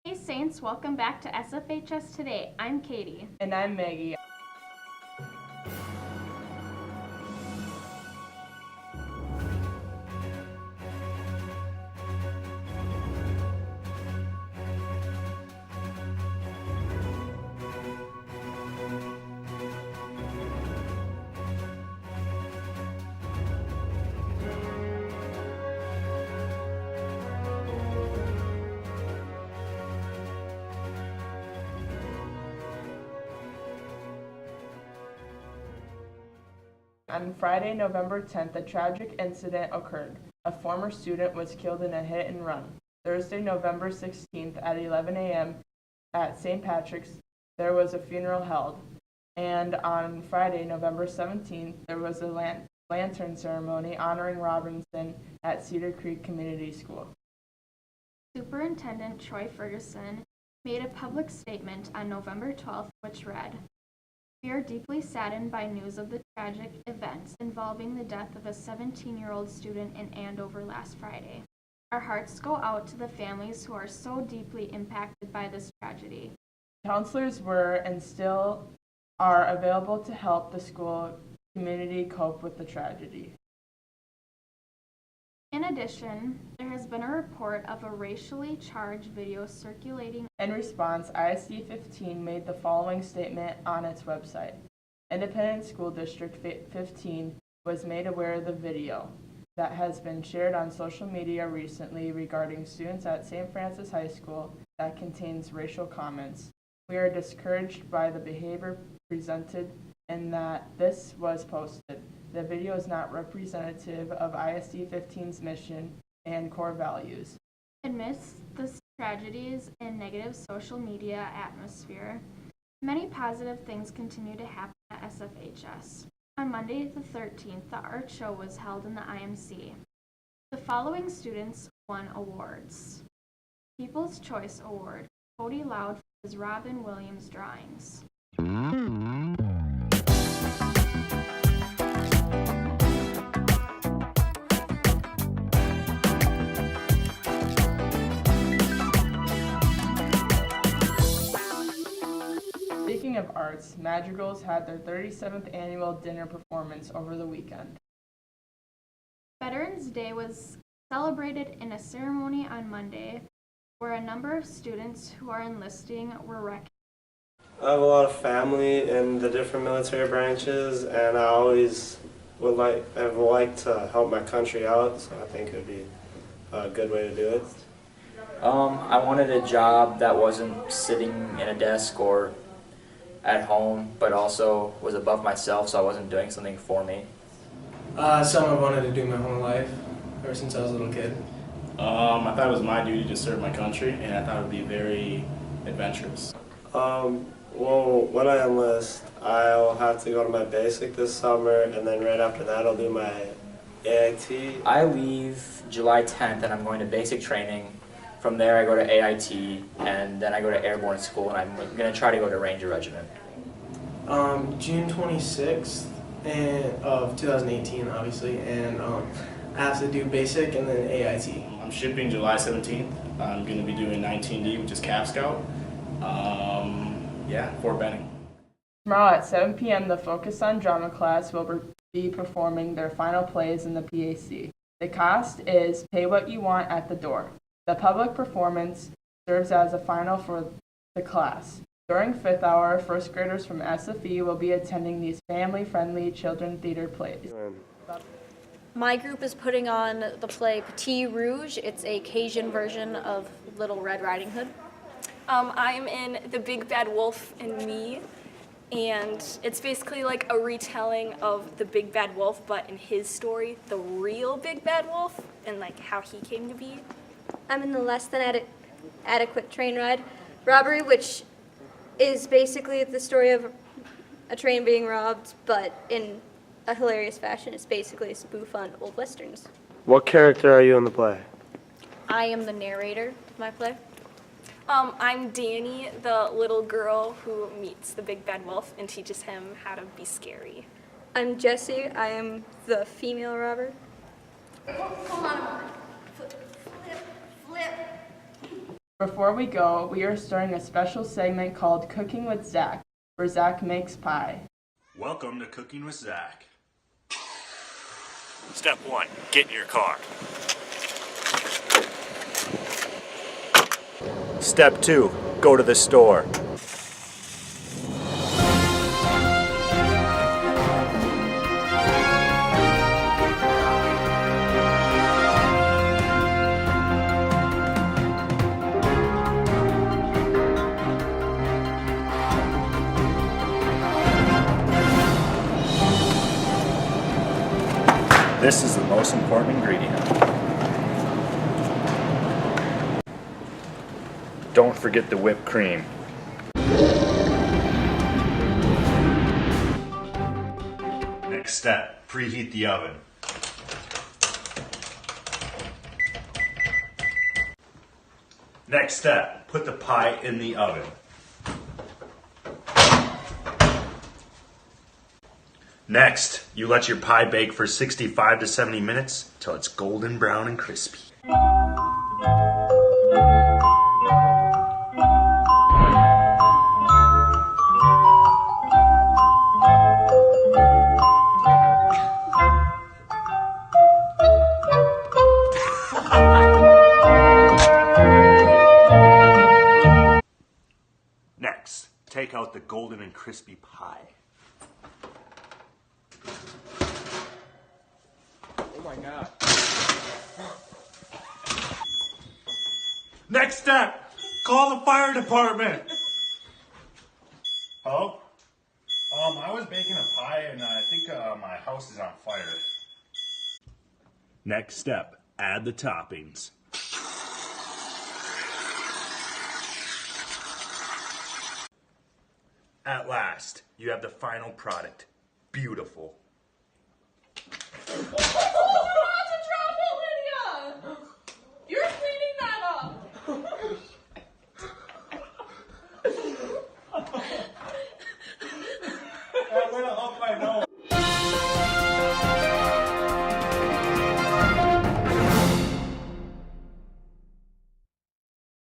Hey Saints, welcome back to SFHS Today. I'm Katie. And I'm Maggie. On Friday, November 10th, a tragic incident occurred. A former student was killed in a hit and run. Thursday, November 16th at 11 a.m. at St. Patrick's, there was a funeral held. And on Friday, November 17th, there was a lantern ceremony honoring Robinson at Cedar Creek Community School. Superintendent Troy Ferguson made a public statement on November 12th, which read, "We are deeply saddened by news of the tragic events involving the death of a 17-year-old student in Andover last Friday. Our hearts go out to the families who are so deeply impacted by this tragedy." Counselors were and still are available to help the school community cope with the tragedy. In addition, there has been a report of a racially charged video circulating. In response, ISD 15 made the following statement on its website. Independent School District 15 was made aware of the video that has been shared on social media recently regarding students at St. Francis High School that contains racial comments. We are discouraged by the behavior presented and that this was posted. The video is not representative of ISD 15's mission and core values. Amidst the tragedies and negative social media atmosphere, many positive things continue to happen at SFHS. On Monday the 13th, the art show was held in the IMC. The following students won awards. People's Choice Award, Cody Loud for his Robin Williams drawings. Speaking of arts, Madrigals had their 37th annual dinner performance over the weekend. Veterans Day was celebrated in a ceremony on Monday where a number of students who are enlisting were recognized. I have a lot of family in the different military branches, and I always have liked to help my country out, so I think it would be a good way to do it. I wanted a job that wasn't sitting in a desk or at home, but also was above myself, so I wasn't doing something for me. Something I wanted to do my whole life, ever since I was a little kid. I thought it was my duty to serve my country, and I thought it would be very adventurous. Well, when I enlist, I'll have to go to my basic this summer, and then right after that I'll do my AIT. I leave July 10th and I'm going to basic training. From there I go to AIT, and then I go to airborne school, and I'm going to try to go to Ranger Regiment. June 26th of 2018, obviously, and I have to do basic and then AIT. I'm shipping July 17th. I'm going to be doing 19D, which is Cap Scout. Fort Benning. Tomorrow at 7 p.m., the Focus on Drama class will be performing their final plays in the PAC. The cost is pay what you want at the door. The public performance serves as a final for the class. During fifth hour, first graders from SFE will be attending these family-friendly children theater plays. My group is putting on the play Petit Rouge. It's a Cajun version of Little Red Riding Hood. I'm in The Big Bad Wolf and Me, and it's basically like a retelling of The Big Bad Wolf, but in his story, the real Big Bad Wolf, and like how he came to be. I'm in the Less Than Adequate Train Ride Robbery, which is basically the story of a train being robbed, but in a hilarious fashion. It's basically a spoof on old westerns. What character are you in the play? I am the narrator of my play. I'm Danny, the little girl who meets the Big Bad Wolf and teaches him how to be scary. I'm Jessie. I am the female robber. Hold on a moment. Flip. Before we go, we are starting a special segment called Cooking with Zach, where Zach makes pie. Welcome to Cooking with Zach. Step 1, get in your car. Step 2, go to the store. This is the most important ingredient. Don't forget the whipped cream. Next step, preheat the oven. Next step, put the pie in the oven. Next, you let your pie bake for 65 to 70 minutes till it's golden brown and crispy. Next, take out the golden and crispy pie. Oh my God. Next step, call the fire department. Hello? I was baking a pie and I think my house is on fire. Next step, add the toppings. At last, you have the final product. Beautiful. You're cleaning that up! That went up my nose.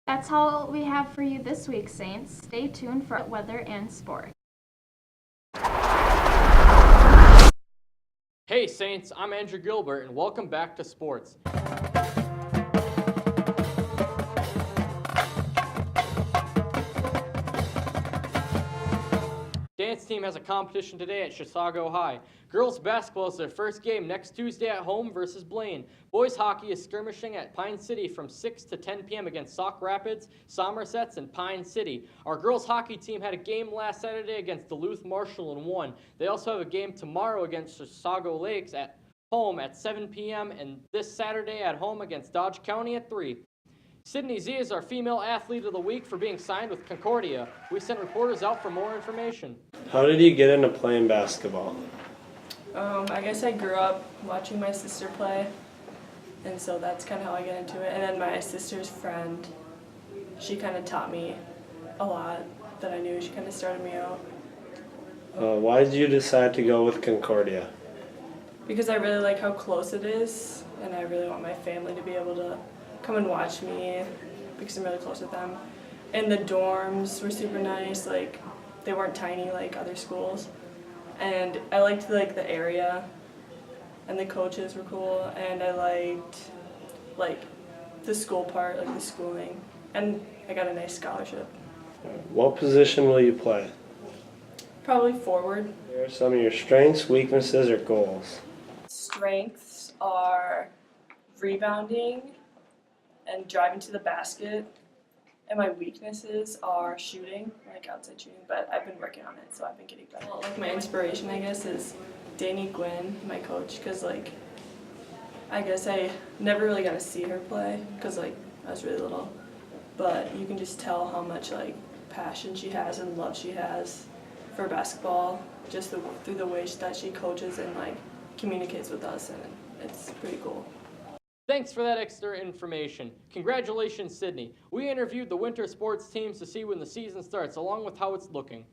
That's all we have for you this week, Saints. Stay tuned for weather and sport. Hey Saints, I'm Andrew Gilbert and welcome back to sports. Dance team has a competition today at Chisago High. Girls basketball is their first game next Tuesday at home versus Blaine. Boys hockey is skirmishing at Pine City from 6 to 10 p.m. against Sauk Rapids, Somersets, and Pine City. Our girls hockey team had a game last Saturday against Duluth Marshall and won. They also have a game tomorrow against Chisago Lakes at home at 7 p.m. and this Saturday at home against Dodge County at 3. Sydney Z is our female athlete of the week for being signed with Concordia. We sent reporters out for more information. How did you get into playing basketball? I guess I grew up watching my sister play, and so that's kind of how I got into it. And then my sister's friend, she kind of taught me a lot that I knew. She kind of started me out. Why did you decide to go with Concordia? Because I really like how close it is, and I really want my family to be able to come and watch me because I'm really close with them. And the dorms were super nice, like they weren't tiny like other schools. And I liked the area, and the coaches were cool, and I liked like the school part, like the schooling, and I got a nice scholarship. What position will you play? Probably forward. What are some of your strengths, weaknesses, or goals? Strengths are rebounding and driving to the basket, and my weaknesses are shooting, like outside shooting, but I've been working on it, so I've been getting better. Well, like my inspiration, I guess, is Danny Gwynn, my coach, because like I guess I never really got to see her play because like I was really little, but you can just tell how much like passion she has and love she has for basketball, just through the way that she coaches and like communicates with us, and it's pretty cool. Thanks for that extra information. Congratulations, Sydney. We interviewed the winter sports teams to see when the season starts, along with how it's looking.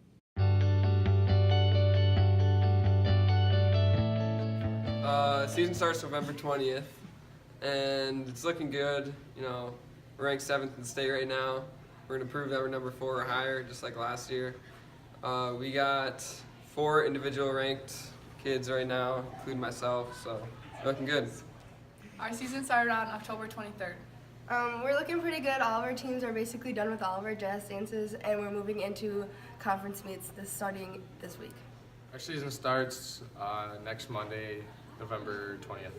Season starts November 20th, and it's looking good. You know, We're ranked 7th in the state right now. We're going to prove that we're number 4 or higher, just like last year. We got 4 individual ranked kids right now, including myself, so looking good. Our season started on October 23rd. We're looking pretty good. All of our teams are basically done with all of our jazz dances, and we're moving into conference meets starting this week. Our season starts next Monday, November 20th.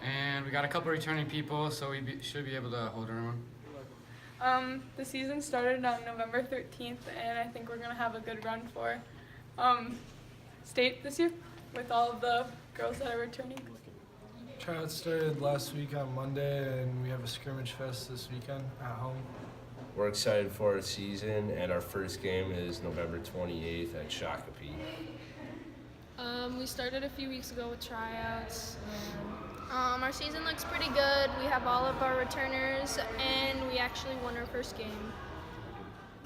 And we got a couple returning people, so we should be able to hold our own. The season started on November 13th, and I think we're going to have a good run for state this year with all of the girls that are returning. Tryouts started last week on Monday, and we have a scrimmage fest this weekend at home. We're excited for our season, and our first game is November 28th at Shakopee. We started a few weeks ago with tryouts. Our season looks pretty good. We have all of our returners, and we actually won our first game.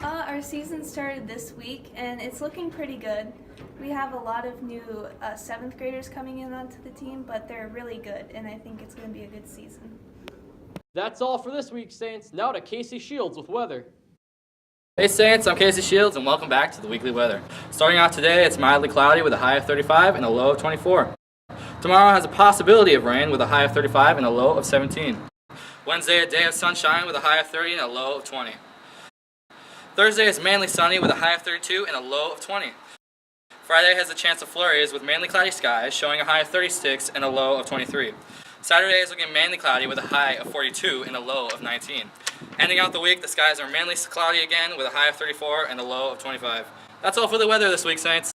Our season started this week, and it's looking pretty good. We have a lot of new 7th graders coming in onto the team, but they're really good, and I think it's going to be a good season. That's all for this week, Saints. Now to Casey Shields with weather. Hey Saints, I'm Casey Shields and welcome back to the weekly weather. Starting off today, it's mildly cloudy with a high of 35 and a low of 24. Tomorrow has a possibility of rain with a high of 35 and a low of 17. Wednesday, a day of sunshine with a high of 30 and a low of 20. Thursday is mainly sunny with a high of 32 and a low of 20. Friday has a chance of flurries with mainly cloudy skies showing a high of 36 and a low of 23. Saturday is looking mainly cloudy with a high of 42 and a low of 19. Ending out the week, the skies are mainly cloudy again with a high of 34 and a low of 25. That's all for the weather this week, Saints.